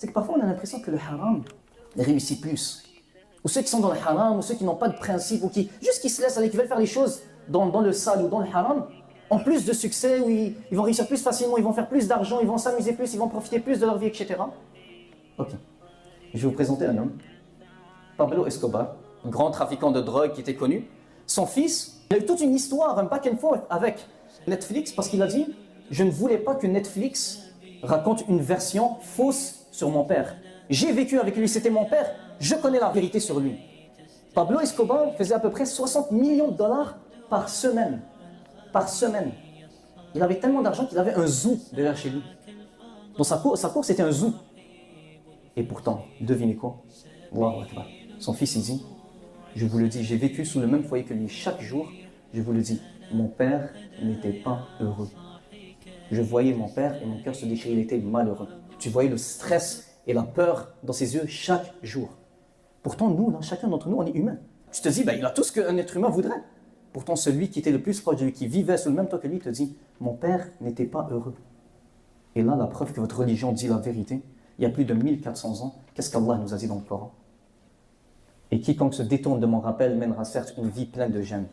c'est que parfois on a l'impression que le haram réussit plus. Ou ceux qui sont dans le haram, ou ceux qui n'ont pas de principe, ou qui se laissent aller, qui veulent faire les choses dans le sale ou dans le haram, ont plus de succès, ou ils vont réussir plus facilement, ils vont faire plus d'argent, ils vont s'amuser plus, ils vont profiter plus de leur vie, etc. Ok. Je vais vous présenter un homme, Pablo Escobar, un grand trafiquant de drogue qui était connu. Son fils, il a eu toute une histoire, un back and forth avec Netflix, parce qu'il a dit « Je ne voulais pas que Netflix raconte une version fausse sur mon père. J'ai vécu avec lui, c'était mon père, je connais la vérité sur lui. » Pablo Escobar faisait à peu près 60 millions de dollars par semaine. Par semaine. Il avait tellement d'argent qu'il avait un zoo derrière chez lui. Donc sa cour c'était un zoo. Et pourtant, devinez quoi? Allahu Akbar. Son fils, il dit, je vous le dis, j'ai vécu sous le même foyer que lui chaque jour. Je vous le dis, mon père n'était pas heureux. Je voyais mon père et mon cœur se déchirer, il était malheureux. Tu voyais le stress et la peur dans ses yeux chaque jour. Pourtant, nous, là, chacun d'entre nous, on est humain. Tu te dis, il a tout ce qu'un être humain voudrait. Pourtant, celui qui était le plus proche de lui, qui vivait sous le même toit que lui, te dit, mon père n'était pas heureux. Et là, la preuve que votre religion dit la vérité, il y a plus de 1400 ans, qu'est-ce qu'Allah nous a dit dans le Coran? Et quiconque se détourne de mon rappel mènera certes une vie pleine de gêne.